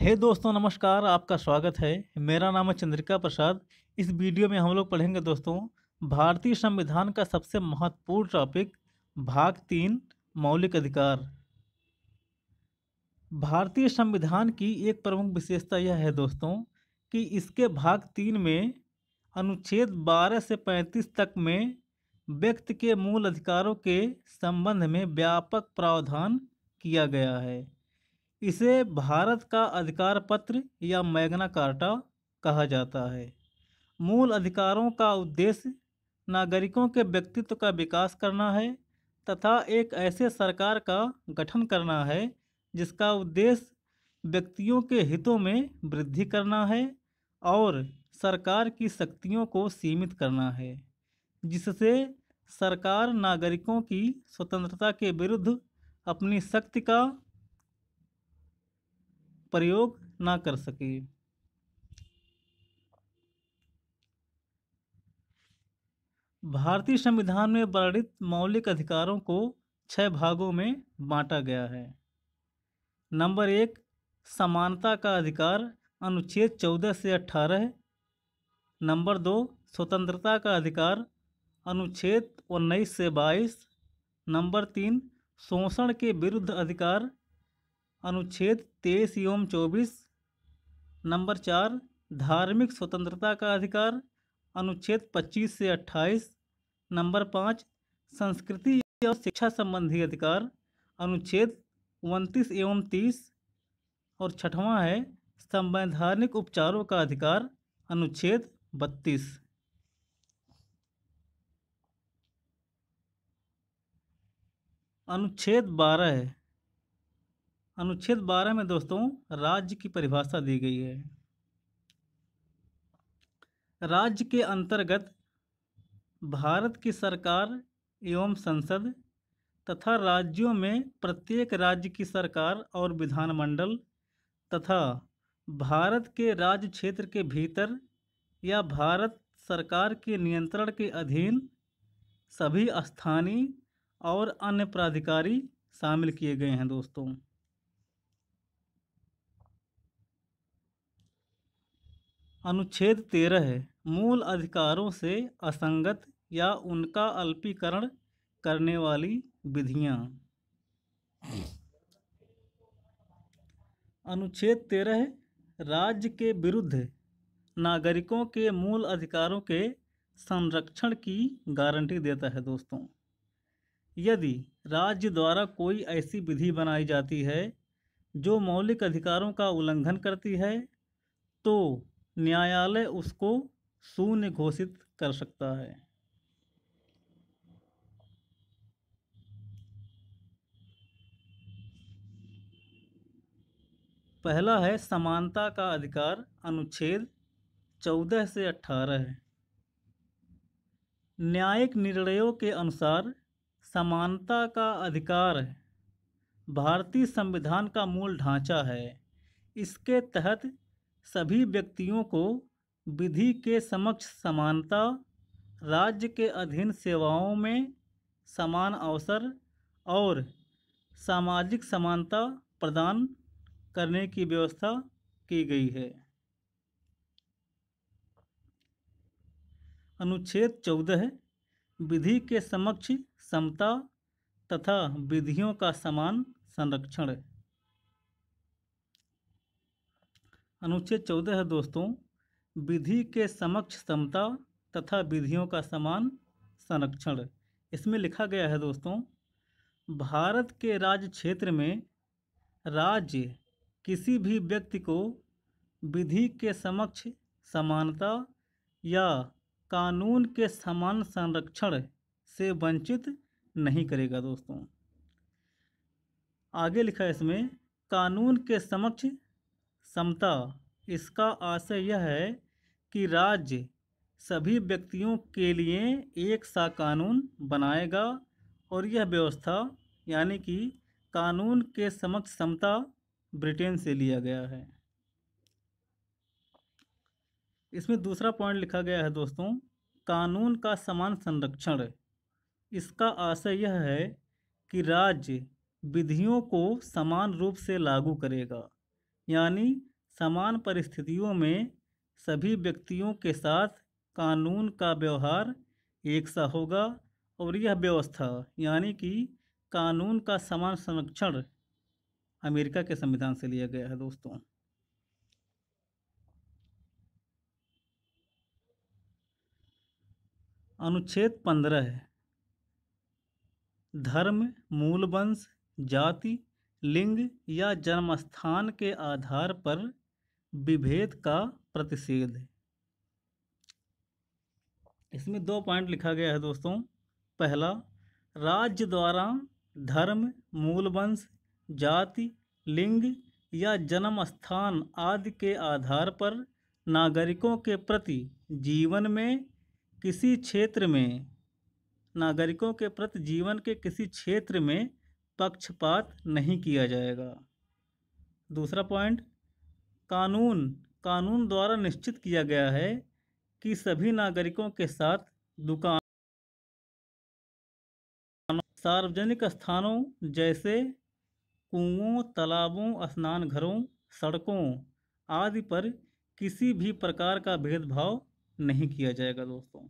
हे दोस्तों, नमस्कार। आपका स्वागत है। मेरा नाम है चंद्रिका प्रसाद। इस वीडियो में हम लोग पढ़ेंगे दोस्तों भारतीय संविधान का सबसे महत्वपूर्ण टॉपिक भाग 3 मौलिक अधिकार। भारतीय संविधान की एक प्रमुख विशेषता यह है दोस्तों कि इसके भाग 3 में अनुच्छेद 12 से 35 तक में व्यक्ति के मूल अधिकारों के संबंध में व्यापक प्रावधान किया गया है। इसे भारत का अधिकार पत्र या मैग्ना कार्टा कहा जाता है। मूल अधिकारों का उद्देश्य नागरिकों के व्यक्तित्व का विकास करना है तथा एक ऐसे सरकार का गठन करना है जिसका उद्देश्य व्यक्तियों के हितों में वृद्धि करना है और सरकार की शक्तियों को सीमित करना है, जिससे सरकार नागरिकों की स्वतंत्रता के विरुद्ध अपनी शक्ति का प्रयोग ना कर सके। भारतीय संविधान में वर्णित मौलिक अधिकारों को 6 भागों में बांटा गया है। नंबर 1, समानता का अधिकार, अनुच्छेद 14 से 18। नंबर 2, स्वतंत्रता का अधिकार, अनुच्छेद 19 से 22। नंबर 3, शोषण के विरुद्ध अधिकार, अनुच्छेद 23 एवं 24। नंबर 4, धार्मिक स्वतंत्रता का अधिकार, अनुच्छेद 25 से 28। नंबर 5, संस्कृति और शिक्षा संबंधी अधिकार, अनुच्छेद 29 एवं 30। और छठवां है संवैधानिक उपचारों का अधिकार, अनुच्छेद 32। अनुच्छेद 12 है। अनुच्छेद 12 में दोस्तों राज्य की परिभाषा दी गई है। राज्य के अंतर्गत भारत की सरकार एवं संसद तथा राज्यों में प्रत्येक राज्य की सरकार और विधानमंडल तथा भारत के राज्य क्षेत्र के भीतर या भारत सरकार के नियंत्रण के अधीन सभी स्थानीय और अन्य प्राधिकारी शामिल किए गए हैं दोस्तों। अनुच्छेद 13 है, मूल अधिकारों से असंगत या उनका अल्पीकरण करने वाली विधियां। अनुच्छेद 13 है, राज्य के विरुद्ध नागरिकों के मूल अधिकारों के संरक्षण की गारंटी देता है दोस्तों। यदि राज्य द्वारा कोई ऐसी विधि बनाई जाती है जो मौलिक अधिकारों का उल्लंघन करती है तो न्यायालय उसको शून्य घोषित कर सकता है। पहला है समानता का अधिकार, अनुच्छेद 14 से 18 है। न्यायिक निर्णयों के अनुसार समानता का अधिकार भारतीय संविधान का मूल ढांचा है। इसके तहत सभी व्यक्तियों को विधि के समक्ष समानता, राज्य के अधीन सेवाओं में समान अवसर और सामाजिक समानता प्रदान करने की व्यवस्था की गई है। अनुच्छेद 14 है, विधि के समक्ष समता तथा विधियों का समान संरक्षण। अनुच्छेद 14 है दोस्तों, विधि के समक्ष समता तथा विधियों का समान संरक्षण। इसमें लिखा गया है दोस्तों, भारत के राज्य क्षेत्र में राज्य किसी भी व्यक्ति को विधि के समक्ष समानता या कानून के समान संरक्षण से वंचित नहीं करेगा दोस्तों। आगे लिखा है इसमें, कानून के समक्ष समता, इसका आशय यह है कि राज्य सभी व्यक्तियों के लिए एक सा कानून बनाएगा और यह व्यवस्था यानी कि कानून के समक्ष समता ब्रिटेन से लिया गया है। इसमें दूसरा पॉइंट लिखा गया है दोस्तों, कानून का समान संरक्षण। इसका आशय यह है कि राज्य विधियों को समान रूप से लागू करेगा, यानी समान परिस्थितियों में सभी व्यक्तियों के साथ कानून का व्यवहार एक सा होगा और यह व्यवस्था यानी कि कानून का समान संरक्षण अमेरिका के संविधान से लिया गया है दोस्तों। अनुच्छेद 15 है, धर्म, मूल वंश, जाति, लिंग या जन्मस्थान के आधार पर विभेद का प्रतिषेध। इसमें 2 पॉइंट लिखा गया है दोस्तों। पहला, राज्य द्वारा धर्म, मूल वंश, जाति, लिंग या जन्म स्थान आदि के आधार पर नागरिकों के प्रति जीवन में किसी क्षेत्र में जीवन के किसी क्षेत्र में पक्षपात नहीं किया जाएगा। दूसरा पॉइंट, कानून द्वारा निश्चित किया गया है कि सभी नागरिकों के साथ दुकान, सार्वजनिक स्थानों जैसे कुओं, तालाबों, स्नान घरों, सड़कों आदि पर किसी भी प्रकार का भेदभाव नहीं किया जाएगा दोस्तों।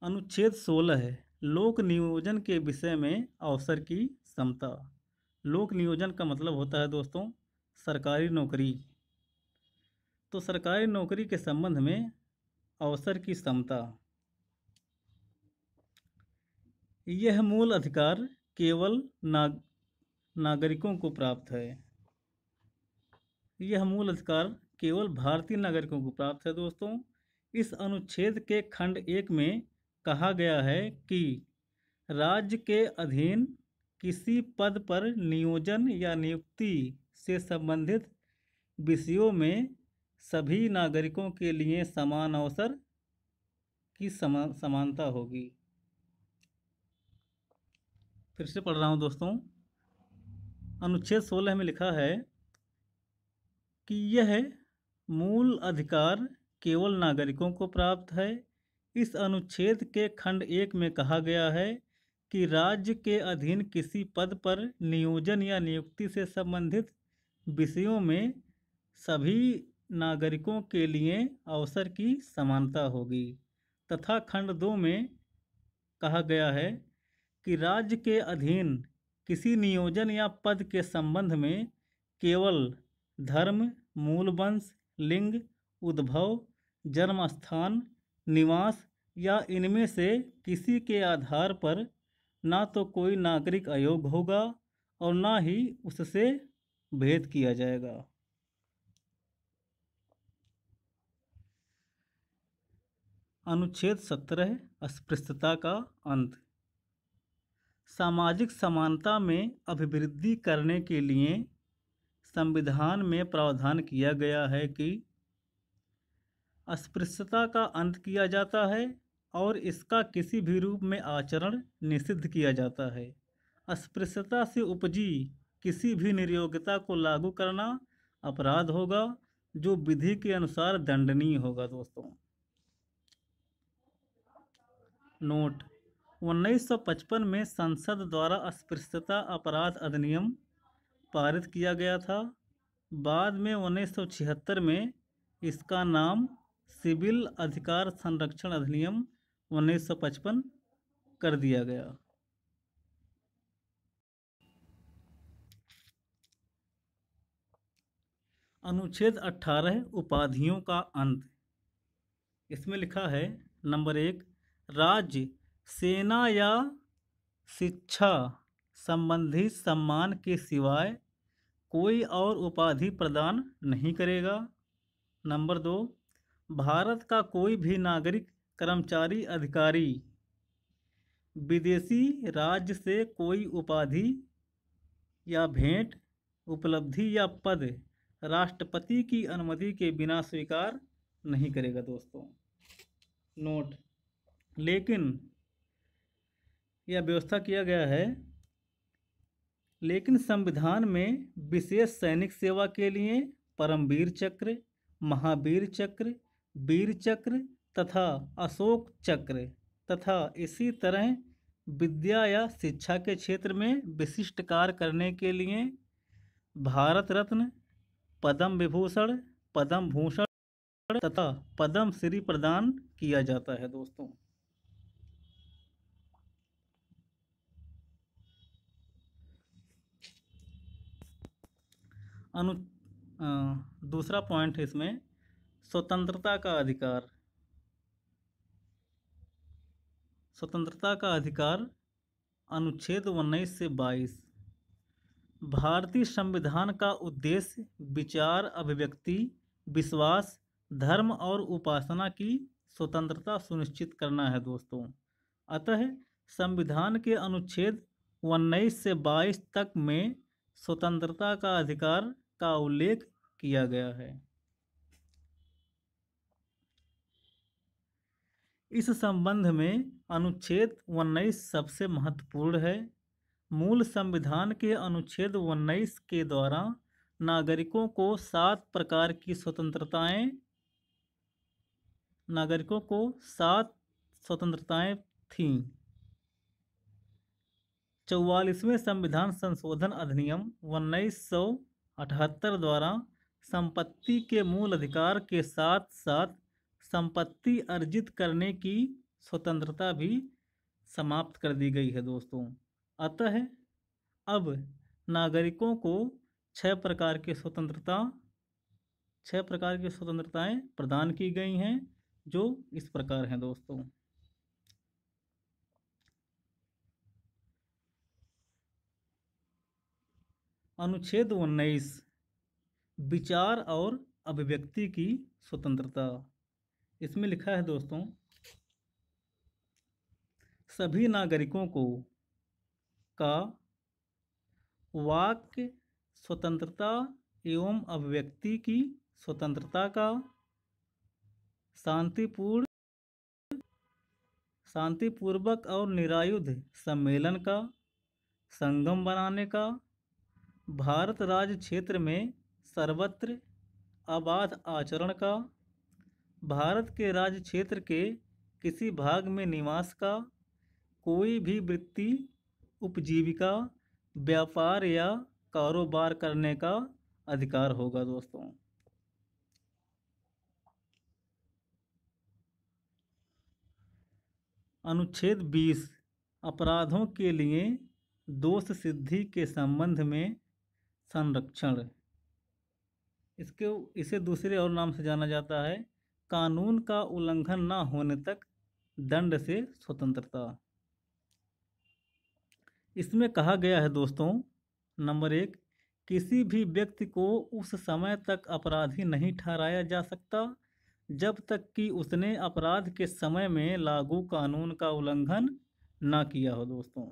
अनुच्छेद 16 है, लोक नियोजन के विषय में अवसर की समता। लोक नियोजन का मतलब होता है दोस्तों सरकारी नौकरी। तो सरकारी नौकरी के संबंध में अवसर की समता, यह मूल अधिकार केवल नागरिकों को प्राप्त है। यह मूल अधिकार केवल भारतीय नागरिकों को प्राप्त है दोस्तों। इस अनुच्छेद के खंड 1 में कहा गया है कि राज्य के अधीन किसी पद पर नियोजन या नियुक्ति से संबंधित विषयों में सभी नागरिकों के लिए समान अवसर की समानता होगी। फिर से पढ़ रहा हूँ दोस्तों। अनुच्छेद 16 में लिखा है कि यह मूल अधिकार केवल नागरिकों को प्राप्त है। इस अनुच्छेद के खंड 1 में कहा गया है कि राज्य के अधीन किसी पद पर नियोजन या नियुक्ति से संबंधित विषयों में सभी नागरिकों के लिए अवसर की समानता होगी तथा खंड 2 में कहा गया है कि राज्य के अधीन किसी नियोजन या पद के संबंध में केवल धर्म, मूल वंश, लिंग, उद्भव, जन्म स्थान, निवास या इनमें से किसी के आधार पर ना तो कोई नागरिक अयोग्य होगा और ना ही उससे भेद किया जाएगा। अनुच्छेद 17 अस्पृश्यता का अंत। सामाजिक समानता में अभिवृद्धि करने के लिए संविधान में प्रावधान किया गया है कि अस्पृश्यता का अंत किया जाता है और इसका किसी भी रूप में आचरण निषिद्ध किया जाता है। अस्पृश्यता से उपजी किसी भी निर्योग्यता को लागू करना अपराध होगा जो विधि के अनुसार दंडनीय होगा दोस्तों। नोट, 1955 में संसद द्वारा अस्पृश्यता अपराध अधिनियम पारित किया गया था। बाद में 1976 में इसका नाम सिविल अधिकार संरक्षण अधिनियम 1955 कर दिया गया। अनुच्छेद 18 उपाधियों का अंत। इसमें लिखा है नंबर 1, राज्य, सेना या शिक्षा संबंधी सम्मान के सिवाय कोई और उपाधि प्रदान नहीं करेगा। नंबर 2, भारत का कोई भी नागरिक, कर्मचारी, अधिकारी विदेशी राज्य से कोई उपाधि या भेंट, उपलब्धि या पद राष्ट्रपति की अनुमति के बिना स्वीकार नहीं करेगा दोस्तों। नोट, लेकिन यह व्यवस्था किया गया है, लेकिन संविधान में विशेष सैनिक सेवा के लिए परमवीर चक्र, महावीर चक्र, वीर चक्र तथा अशोक चक्र तथा इसी तरह विद्या या शिक्षा के क्षेत्र में विशिष्ट कार्य करने के लिए भारत रत्न, पद्म विभूषण, पद्म भूषण तथा पद्म श्री प्रदान किया जाता है दोस्तों। अनु दूसरा पॉइंट है इसमें स्वतंत्रता का अधिकार। स्वतंत्रता का अधिकार अनुच्छेद 19 से 22। भारतीय संविधान का उद्देश्य विचार, अभिव्यक्ति, विश्वास, धर्म और उपासना की स्वतंत्रता सुनिश्चित करना है दोस्तों। अतः संविधान के अनुच्छेद 19 से 22 तक में स्वतंत्रता का अधिकार का उल्लेख किया गया है। इस संबंध में अनुच्छेद 19 सबसे महत्वपूर्ण है। मूल संविधान के अनुच्छेद 19 के द्वारा नागरिकों को 7 प्रकार की स्वतंत्रताएं थीं। 44वें संविधान संशोधन अधिनियम 1978 द्वारा संपत्ति के मूल अधिकार के साथ साथ संपत्ति अर्जित करने की स्वतंत्रता भी समाप्त कर दी गई है दोस्तों। अतः अब नागरिकों को 6 प्रकार की स्वतंत्रताएं प्रदान की गई हैं, जो इस प्रकार हैं दोस्तों। अनुच्छेद 19 विचार और अभिव्यक्ति की स्वतंत्रता। इसमें लिखा है दोस्तों, सभी नागरिकों को का वाक् स्वतंत्रता एवं अभिव्यक्ति की स्वतंत्रता का, शांतिपूर्वक और निरायुध सम्मेलन का, संगम बनाने का, भारत राज्य क्षेत्र में सर्वत्र अबाध आचरण का, भारत के राज्य क्षेत्र के किसी भाग में निवास का, कोई भी वृत्ति, उपजीविका, व्यापार या कारोबार करने का अधिकार होगा दोस्तों। अनुच्छेद 20 अपराधों के लिए दोष सिद्धि के संबंध में संरक्षण। इसे दूसरे और नाम से जाना जाता है कानून का उल्लंघन न होने तक दंड से स्वतंत्रता। इसमें कहा गया है दोस्तों, नंबर 1, किसी भी व्यक्ति को उस समय तक अपराधी नहीं ठहराया जा सकता जब तक कि उसने अपराध के समय में लागू कानून का उल्लंघन ना किया हो दोस्तों।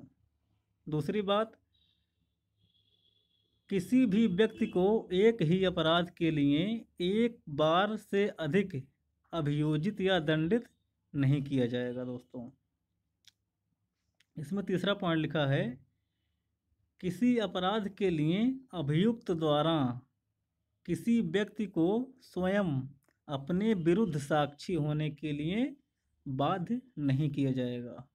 दूसरी बात, किसी भी व्यक्ति को एक ही अपराध के लिए एक बार से अधिक अभियोजित या दंडित नहीं किया जाएगा दोस्तों। इसमें तीसरा पॉइंट लिखा है, किसी अपराध के लिए अभियुक्त द्वारा किसी व्यक्ति को स्वयं अपने विरुद्ध साक्षी होने के लिए बाध्य नहीं किया जाएगा।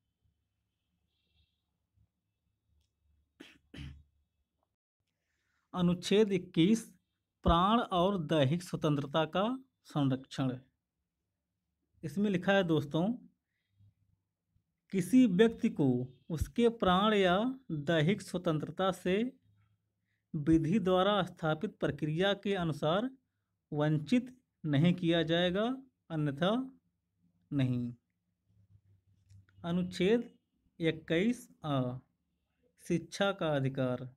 अनुच्छेद 21 प्राण और दैहिक स्वतंत्रता का संरक्षण। इसमें लिखा है दोस्तों, किसी व्यक्ति को उसके प्राण या दैहिक स्वतंत्रता से विधि द्वारा स्थापित प्रक्रिया के अनुसार वंचित नहीं किया जाएगा, अन्यथा नहीं। अनुच्छेद 21 शिक्षा का अधिकार।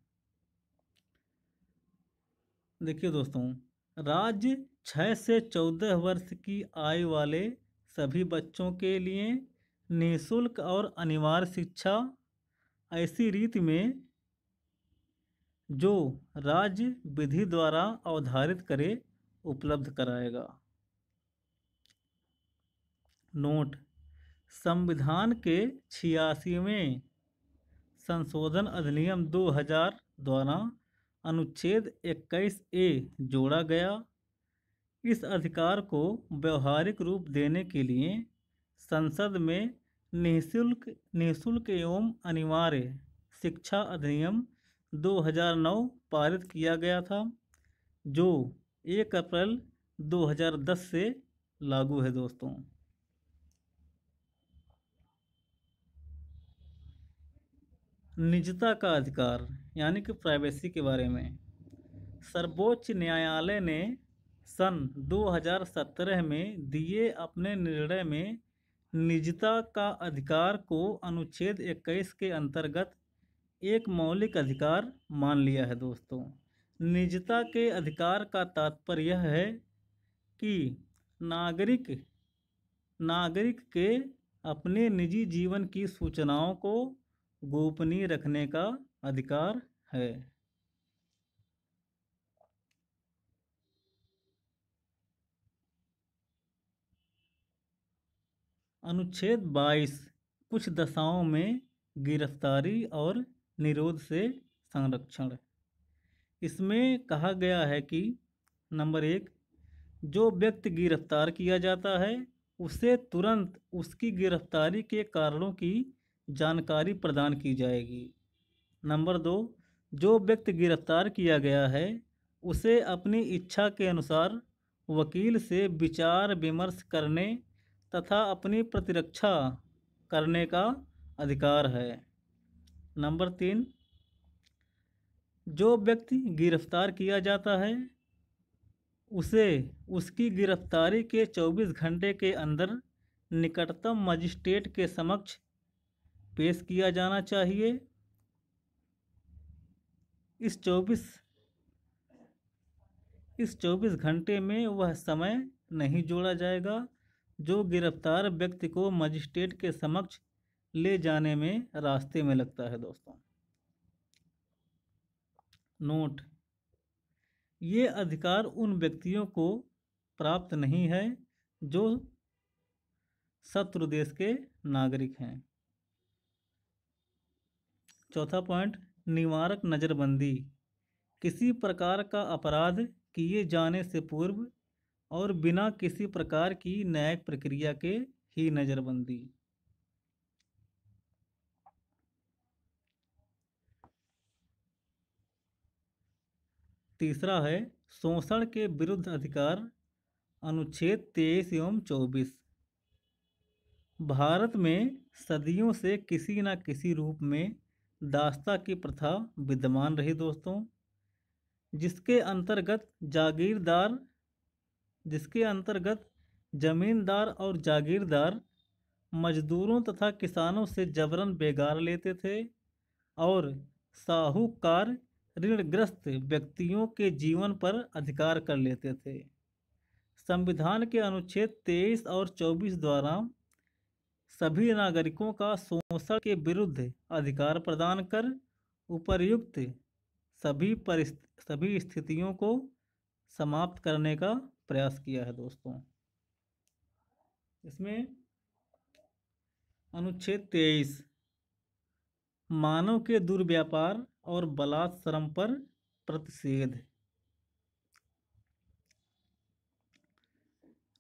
देखिए दोस्तों, राज्य 6 से 14 वर्ष की आयु वाले सभी बच्चों के लिए निःशुल्क और अनिवार्य शिक्षा ऐसी रीति में जो राज्य विधि द्वारा अवधारित करे उपलब्ध कराएगा। नोट, संविधान के 86वें संशोधन अधिनियम 2000 द्वारा अनुच्छेद 21A जोड़ा गया। इस अधिकार को व्यवहारिक रूप देने के लिए संसद में निःशुल्क निःशुल्क एवं अनिवार्य शिक्षा अधिनियम 2009 पारित किया गया था, जो 1 अप्रैल 2010 से लागू है दोस्तों। निजता का अधिकार यानी कि प्राइवेसी के बारे में सर्वोच्च न्यायालय ने सन 2017 में दिए अपने निर्णय में निजता का अधिकार को अनुच्छेद 21 के अंतर्गत एक मौलिक अधिकार मान लिया है दोस्तों। निजता के अधिकार का तात्पर्य यह है कि नागरिक नागरिक के अपने निजी जीवन की सूचनाओं को गोपनीय रखने का अधिकार है। अनुच्छेद 22 कुछ दशाओं में गिरफ्तारी और निरोध से संरक्षण। इसमें कहा गया है कि नंबर 1, जो व्यक्ति गिरफ्तार किया जाता है उसे तुरंत उसकी गिरफ्तारी के कारणों की जानकारी प्रदान की जाएगी। नंबर 2, जो व्यक्ति गिरफ्तार किया गया है उसे अपनी इच्छा के अनुसार वकील से विचार विमर्श करने तथा अपनी प्रतिरक्षा करने का अधिकार है। नंबर 3, जो व्यक्ति गिरफ्तार किया जाता है उसे उसकी गिरफ्तारी के 24 घंटे के अंदर निकटतम मजिस्ट्रेट के समक्ष पेश किया जाना चाहिए। इस 24 घंटे में वह समय नहीं जोड़ा जाएगा जो गिरफ्तार व्यक्ति को मजिस्ट्रेट के समक्ष ले जाने में रास्ते में लगता है दोस्तों। नोट: ये अधिकार उन व्यक्तियों को प्राप्त नहीं है जो शत्रु देश के नागरिक हैं। चौथा पॉइंट, निवारक नज़रबंदी। किसी प्रकार का अपराध किए जाने से पूर्व और बिना किसी प्रकार की न्यायिक प्रक्रिया के ही नज़रबंदी। तीसरा है शोषण के विरुद्ध अधिकार, अनुच्छेद 23 एवं 24। भारत में सदियों से किसी न किसी रूप में दास्ता की प्रथा विद्यमान रही दोस्तों, जिसके अंतर्गत जमींदार और जागीरदार मजदूरों तथा किसानों से जबरन बेगार लेते थे और साहूकार ऋणग्रस्त व्यक्तियों के जीवन पर अधिकार कर लेते थे। संविधान के अनुच्छेद 23 और 24 द्वारा सभी नागरिकों का शोषण के विरुद्ध अधिकार प्रदान कर उपर्युक्त सभी स्थितियों को समाप्त करने का प्रयास किया है दोस्तों। इसमें अनुच्छेद 23 मानव के दुर्व्यापार और बलात्श्रम पर प्रतिषेध।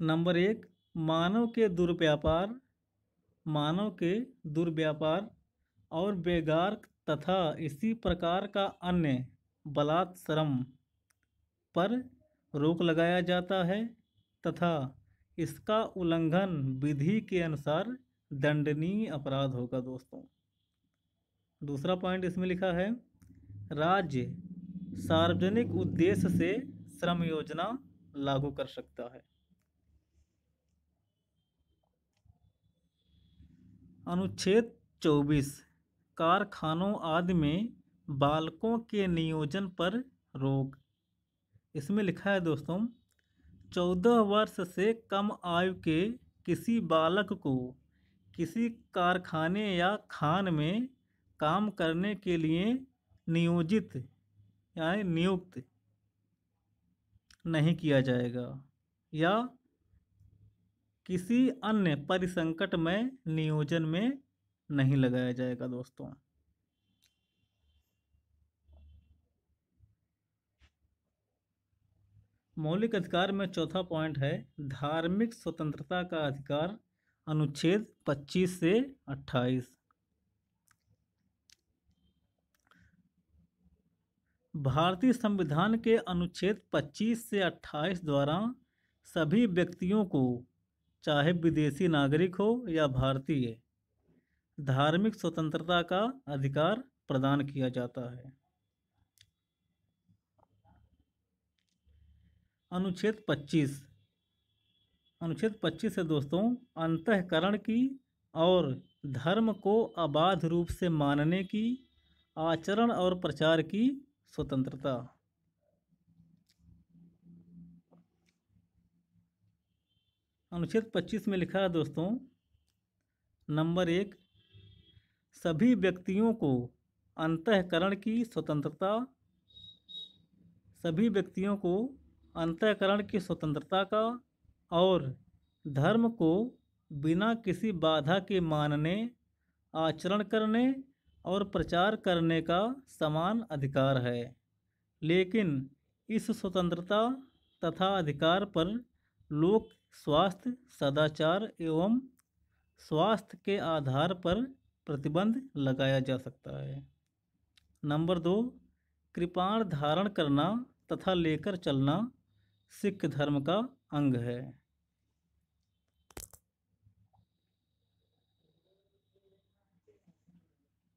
नंबर 1, मानव के दुर्व्यापार और बेगार तथा इसी प्रकार का अन्य बलात्श्रम पर रोक लगाया जाता है तथा इसका उल्लंघन विधि के अनुसार दंडनीय अपराध होगा दोस्तों। दूसरा पॉइंट इसमें लिखा है, राज्य सार्वजनिक उद्देश्य से श्रम योजना लागू कर सकता है। अनुच्छेद 24 कारखानों आदि में बालकों के नियोजन पर रोक। इसमें लिखा है दोस्तों, 14 वर्ष से कम आयु के किसी बालक को किसी कारखाने या खान में काम करने के लिए नियुक्त नहीं किया जाएगा या किसी अन्य परिसंकट में नियोजन में नहीं लगाया जाएगा दोस्तों। मौलिक अधिकार में चौथा पॉइंट है धार्मिक स्वतंत्रता का अधिकार, अनुच्छेद 25 से 28। भारतीय संविधान के अनुच्छेद 25 से 28 द्वारा सभी व्यक्तियों को, चाहे विदेशी नागरिक हो या भारतीय, धार्मिक स्वतंत्रता का अधिकार प्रदान किया जाता है। अनुच्छेद 25 है दोस्तों, अंतःकरण की और धर्म को अबाध रूप से मानने की, आचरण और प्रचार की स्वतंत्रता। अनुच्छेद 25 में लिखा है दोस्तों, नंबर 1, सभी व्यक्तियों को अंतःकरण की स्वतंत्रता, सभी व्यक्तियों को अंतःकरण की स्वतंत्रता का और धर्म को बिना किसी बाधा के मानने, आचरण करने और प्रचार करने का समान अधिकार है। लेकिन इस स्वतंत्रता तथा अधिकार पर लोक स्वास्थ्य, सदाचार एवं स्वास्थ्य के आधार पर प्रतिबंध लगाया जा सकता है। नंबर 2, कृपाण धारण करना तथा लेकर चलना सिख धर्म का अंग है।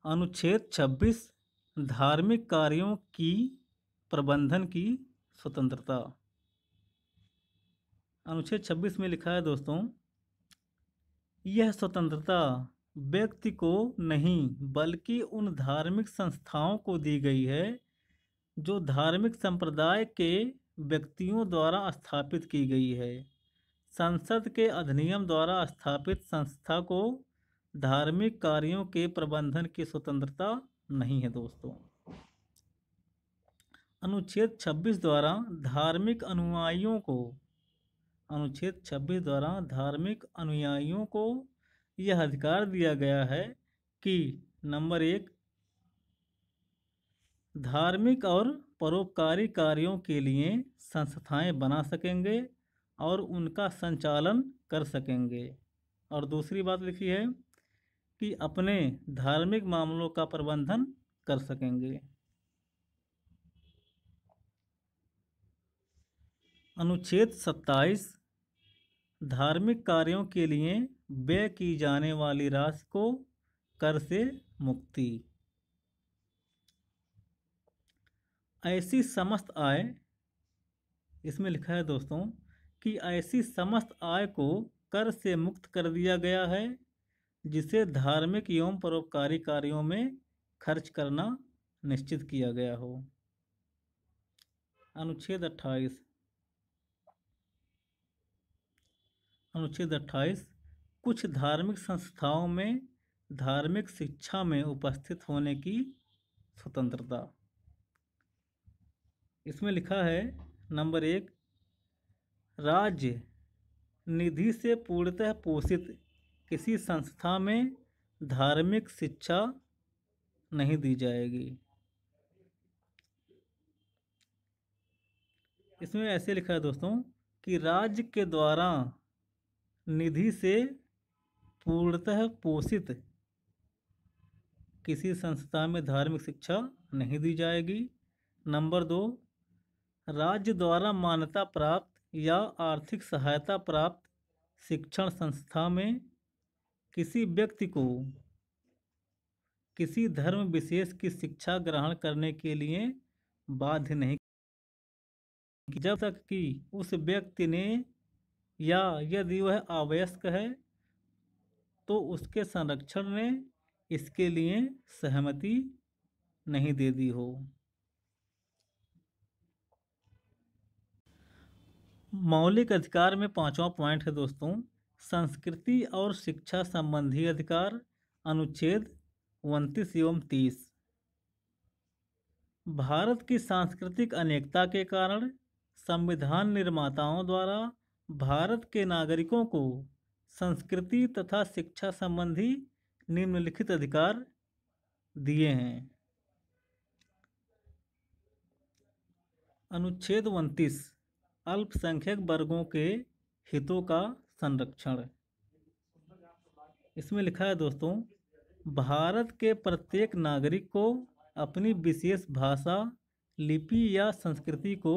अनुच्छेद 26, धार्मिक कार्यों की प्रबंधन की स्वतंत्रता। अनुच्छेद 26 में लिखा है दोस्तों, यह स्वतंत्रता व्यक्ति को नहीं बल्कि उन धार्मिक संस्थाओं को दी गई है जो धार्मिक संप्रदाय के व्यक्तियों द्वारा स्थापित की गई है। संसद के अधिनियम द्वारा स्थापित संस्था को धार्मिक कार्यों के प्रबंधन की स्वतंत्रता नहीं है दोस्तों। अनुच्छेद 26 द्वारा धार्मिक अनुयायियों को, अनुच्छेद 26 द्वारा धार्मिक अनुयायियों को यह अधिकार दिया गया है कि नंबर 1, धार्मिक और परोपकारी कार्यों के लिए संस्थाएं बना सकेंगे और उनका संचालन कर सकेंगे। और दूसरी बात लिखी है कि अपने धार्मिक मामलों का प्रबंधन कर सकेंगे। अनुच्छेद 27, धार्मिक कार्यों के लिए व्यय की जाने वाली राशि को कर से मुक्ति। ऐसी समस्त आय, इसमें लिखा है दोस्तों कि ऐसी समस्त आय को कर से मुक्त कर दिया गया है जिसे धार्मिक एवं परोपकारी कार्यों में खर्च करना निश्चित किया गया हो। अनुच्छेद 28, अनुच्छेद 28, कुछ धार्मिक संस्थाओं में धार्मिक शिक्षा में उपस्थित होने की स्वतंत्रता। इसमें लिखा है नंबर 1, राज्य निधि से पूर्णतः पोषित किसी संस्था में धार्मिक शिक्षा नहीं दी जाएगी। इसमें ऐसे लिखा है दोस्तों कि राज्य के द्वारा निधि से पूर्णतः पोषित किसी संस्था में धार्मिक शिक्षा नहीं दी जाएगी। नंबर 2, राज्य द्वारा मान्यता प्राप्त या आर्थिक सहायता प्राप्त शिक्षण संस्था में किसी व्यक्ति को किसी धर्म विशेष की शिक्षा ग्रहण करने के लिए बाध्य नहीं, जब तक कि उस व्यक्ति ने या यदि वह अवयस्क है तो उसके संरक्षण ने इसके लिए सहमति नहीं दे दी हो। मौलिक अधिकार में 5वां पॉइंट है दोस्तों, संस्कृति और शिक्षा संबंधी अधिकार। अनुच्छेद 29 एवं 30, भारत की सांस्कृतिक अनेकता के कारण संविधान निर्माताओं द्वारा भारत के नागरिकों को संस्कृति तथा शिक्षा संबंधी निम्नलिखित अधिकार दिए हैं। अनुच्छेद 29, अल्पसंख्यक वर्गों के हितों का संरक्षण। इसमें लिखा है दोस्तों, भारत के प्रत्येक नागरिक को अपनी विशेष भाषा, लिपि या संस्कृति को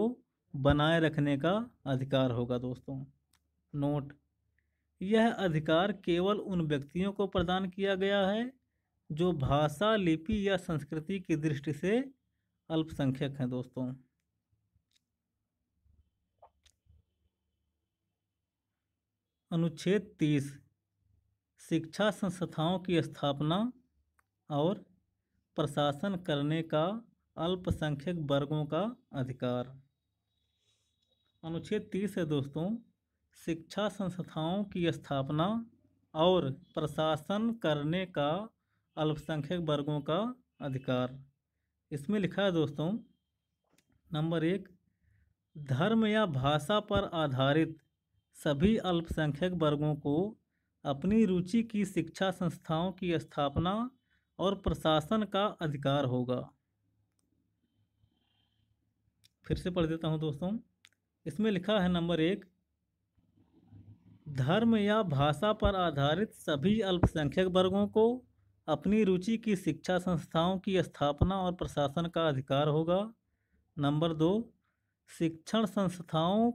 बनाए रखने का अधिकार होगा दोस्तों। नोट, यह अधिकार केवल उन व्यक्तियों को प्रदान किया गया है जो भाषा, लिपि या संस्कृति की दृष्टि से अल्पसंख्यक हैं दोस्तों। अनुच्छेद 30, शिक्षा संस्थाओं की स्थापना और प्रशासन करने का अल्पसंख्यक वर्गों का अधिकार। अनुच्छेद 30 है दोस्तों, शिक्षा संस्थाओं की स्थापना और प्रशासन करने का अल्पसंख्यक वर्गों का अधिकार। इसमें लिखा है दोस्तों, नंबर 1, धर्म या भाषा पर आधारित सभी अल्पसंख्यक वर्गों को अपनी रुचि की शिक्षा संस्थाओं की स्थापना और प्रशासन का अधिकार होगा। फिर से पढ़ देता हूँ दोस्तों। इसमें लिखा है नंबर 1, धर्म या भाषा पर आधारित सभी अल्पसंख्यक वर्गों को अपनी रुचि की शिक्षा संस्थाओं की स्थापना और प्रशासन का अधिकार होगा। नंबर 2, शिक्षण संस्थाओं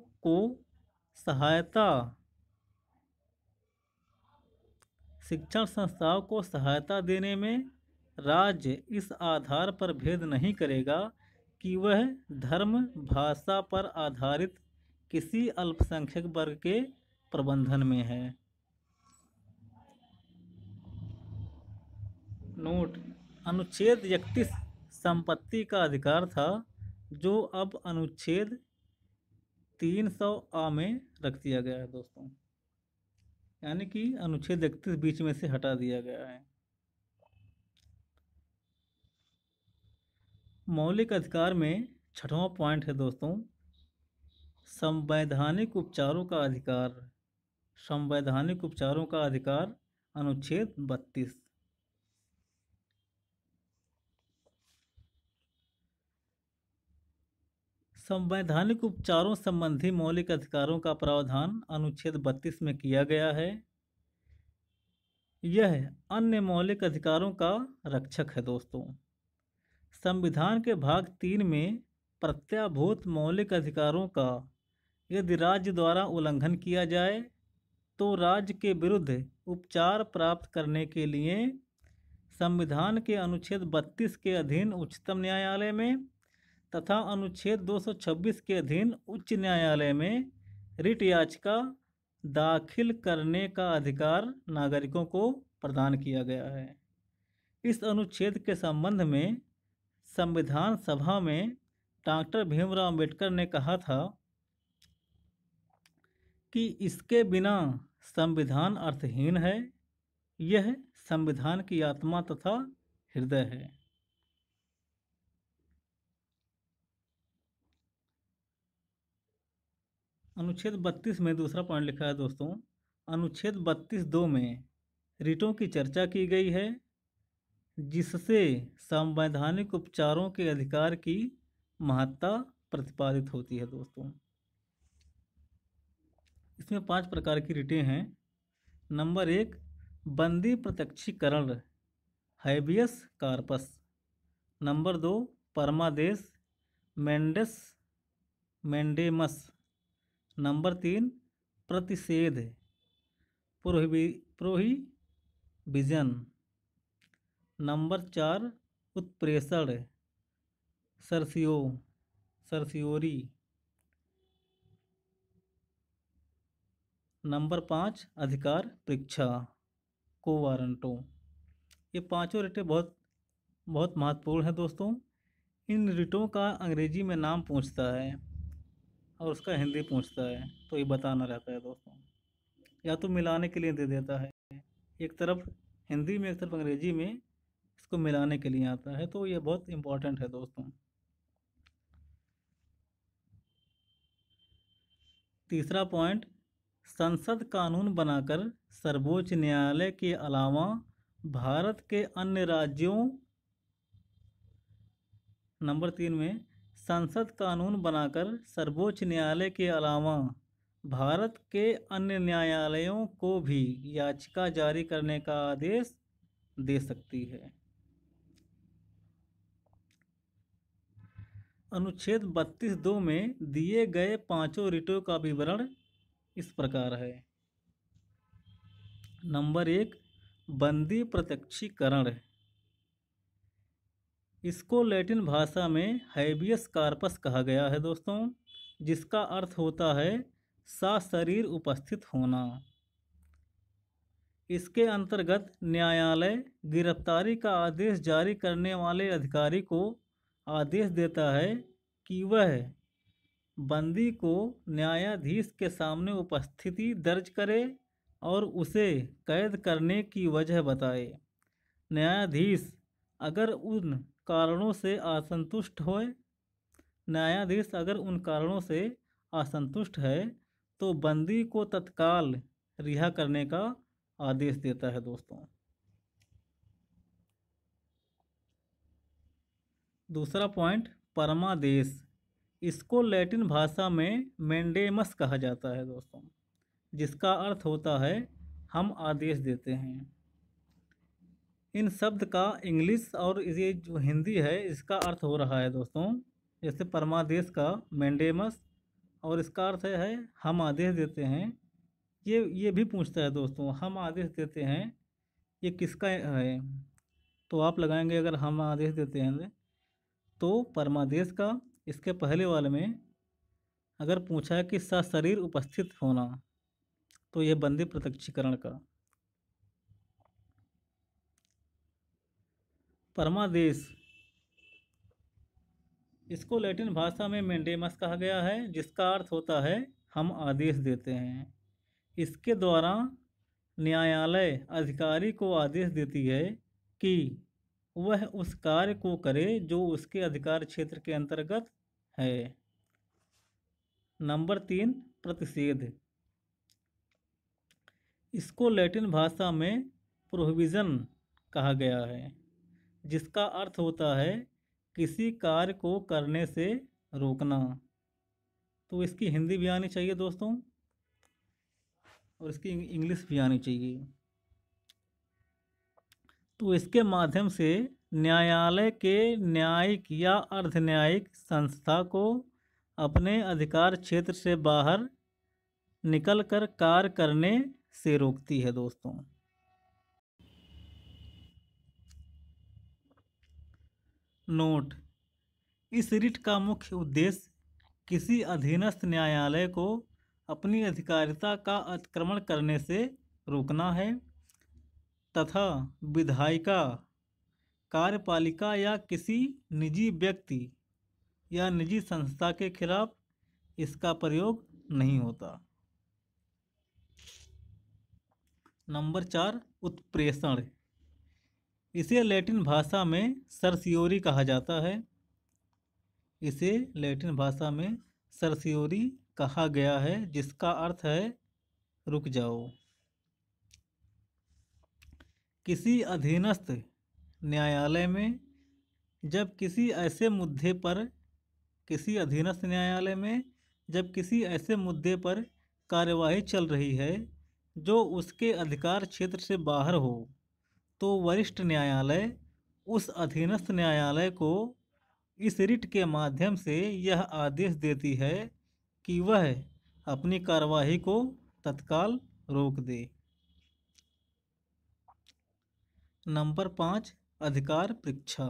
को सहायता देने में राज्य इस आधार पर भेद नहीं करेगा कि वह धर्म, भाषा पर आधारित किसी अल्पसंख्यक वर्ग के प्रबंधन में है। नोट, अनुच्छेद 31 संपत्ति का अधिकार था, जो अब अनुच्छेद 300A में रख दिया गया है दोस्तों, यानी कि अनुच्छेद 31 बीच में से हटा दिया गया है। मौलिक अधिकार में छठवां पॉइंट है दोस्तों, संवैधानिक उपचारों का अधिकार। संवैधानिक उपचारों का अधिकार, अनुच्छेद 32। संवैधानिक उपचारों संबंधी मौलिक अधिकारों का प्रावधान अनुच्छेद 32 में किया गया है। यह अन्य मौलिक अधिकारों का रक्षक है दोस्तों। संविधान के भाग 3 में प्रत्याभूत मौलिक अधिकारों का यदि राज्य द्वारा उल्लंघन किया जाए तो राज्य के विरुद्ध उपचार प्राप्त करने के लिए संविधान के अनुच्छेद 32 के अधीन उच्चतम न्यायालय में तथा अनुच्छेद 226 के अधीन उच्च न्यायालय में रिट याचिका दाखिल करने का अधिकार नागरिकों को प्रदान किया गया है। इस अनुच्छेद के संबंध में संविधान सभा में डॉक्टर भीमराव अम्बेडकर ने कहा था कि इसके बिना संविधान अर्थहीन है, यह संविधान की आत्मा तथा हृदय है। अनुच्छेद 32 में दूसरा पॉइंट लिखा है दोस्तों, अनुच्छेद 32(2) में रिटों की चर्चा की गई है, जिससे संवैधानिक उपचारों के अधिकार की महत्ता प्रतिपादित होती है दोस्तों। इसमें 5 प्रकार की रिटें हैं। नंबर 1, बंदी प्रत्यक्षीकरण, हैबियस कार्पस। नंबर 2, परमादेश, मैंडेमस। नंबर 3, प्रतिषेध, प्रोहिबिजन। नंबर 4, उत्प्रेषण, सर्सियोरी। नंबर 5, अधिकार परीक्षा, कोवारंटो। ये पांचों रिटें बहुत महत्वपूर्ण है दोस्तों। इन रिटों का अंग्रेजी में नाम पूछता है और उसका हिंदी पूछता है, तो ये बताना रहता है दोस्तों, या तो मिलाने के लिए दे देता है, एक तरफ हिंदी में एक तरफ अंग्रेजी में, इसको मिलाने के लिए आता है, तो ये बहुत इम्पोर्टेंट है दोस्तों। तीसरा पॉइंट, संसद कानून बनाकर सर्वोच्च न्यायालय के अलावा भारत के अन्य राज्यों। नंबर 3 में, संसद कानून बनाकर सर्वोच्च न्यायालय के अलावा भारत के अन्य न्यायालयों को भी याचिका जारी करने का आदेश दे सकती है। अनुच्छेद 32(2) में दिए गए पांचों रिटों का विवरण इस प्रकार है। नंबर 1, बंदी प्रत्यक्षीकरण। इसको लैटिन भाषा में हैबियस कार्पस कहा गया है दोस्तों, जिसका अर्थ होता है सशरीर उपस्थित होना। इसके अंतर्गत न्यायालय गिरफ्तारी का आदेश जारी करने वाले अधिकारी को आदेश देता है कि वह बंदी को न्यायाधीश के सामने उपस्थिति दर्ज करे और उसे कैद करने की वजह बताए। न्यायाधीश अगर उन कारणों से असंतुष्ट है तो बंदी को तत्काल रिहा करने का आदेश देता है दोस्तों। दूसरा पॉइंट, परमादेश। इसको लैटिन भाषा में मैंडेमस कहा जाता है दोस्तों, जिसका अर्थ होता है हम आदेश देते हैं। इन शब्द का इंग्लिश और ये जो हिंदी है इसका अर्थ हो रहा है दोस्तों, जैसे परमादेश का मैंडेमस और इसका अर्थ है हम आदेश देते हैं। ये भी पूछता है दोस्तों, हम आदेश देते हैं ये किसका है, तो आप लगाएंगे अगर हम आदेश देते हैं तो परमादेश का। इसके पहले वाले में अगर पूछा है कि सशरीर उपस्थित होना तो यह बंदी प्रत्यक्षीकरण का। परमादेश इसको लैटिन भाषा में मैंडेमस कहा गया है, जिसका अर्थ होता है हम आदेश देते हैं। इसके द्वारा न्यायालय अधिकारी को आदेश देती है कि वह उस कार्य को करे जो उसके अधिकार क्षेत्र के अंतर्गत है। नंबर 3, प्रतिषेध। इसको लैटिन भाषा में प्रोहिबिशन कहा गया है, जिसका अर्थ होता है किसी कार्य को करने से रोकना। तो इसकी हिंदी भी आनी चाहिए दोस्तों और इसकी इंग्लिश भी आनी चाहिए। तो इसके माध्यम से न्यायालय के न्यायिक या अर्ध न्यायिक संस्था को अपने अधिकार क्षेत्र से बाहर निकलकर कार्य करने से रोकती है दोस्तों। नोट, इस रिट का मुख्य उद्देश्य किसी अधीनस्थ न्यायालय को अपनी अधिकारिता का अतिक्रमण करने से रोकना है तथा विधायिका, कार्यपालिका या किसी निजी व्यक्ति या निजी संस्था के खिलाफ इसका प्रयोग नहीं होता। नंबर 4, उत्प्रेषण। इसे लैटिन भाषा में सर्सियोरी कहा जाता है। इसे लैटिन भाषा में सर्सियोरी कहा गया है, जिसका अर्थ है रुक जाओ। किसी अधीनस्थ न्यायालय में जब किसी ऐसे मुद्दे पर कार्यवाही चल रही है जो उसके अधिकार क्षेत्र से बाहर हो, तो वरिष्ठ न्यायालय उस अधीनस्थ न्यायालय को इस रिट के माध्यम से यह आदेश देती है कि वह अपनी कार्यवाही को तत्काल रोक दे। नंबर 5, अधिकार परीक्षा।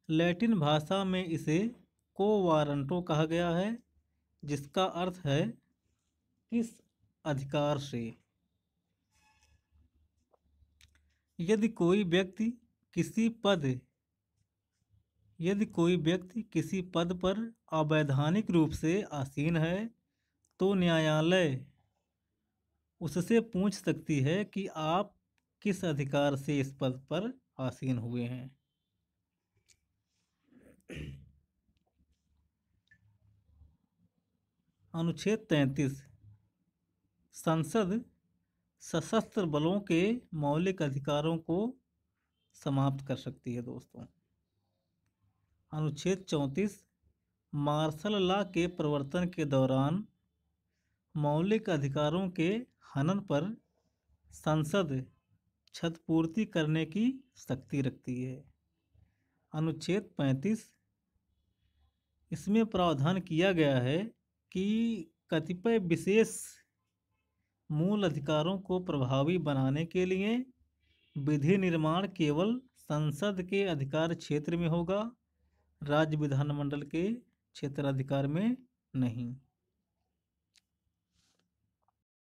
लैटिन भाषा में इसे को वारंटो कहा गया है, जिसका अर्थ है किस अधिकार से। यदि कोई व्यक्ति किसी पद पर अवैधानिक रूप से आसीन है तो न्यायालय उससे पूछ सकती है कि आप किस अधिकार से इस पद पर आसीन हुए हैं। अनुच्छेद 33, संसद सशस्त्र बलों के मौलिक अधिकारों को समाप्त कर सकती है दोस्तों। अनुच्छेद 34, मार्शल लॉ के प्रवर्तन के दौरान मौलिक अधिकारों के हनन पर संसद क्षतिपूर्ति करने की शक्ति रखती है। अनुच्छेद 35 इसमें प्रावधान किया गया है कि कतिपय विशेष मूल अधिकारों को प्रभावी बनाने के लिए विधि निर्माण केवल संसद के अधिकार क्षेत्र में होगा, राज्य विधानमंडल के क्षेत्राधिकार में नहीं।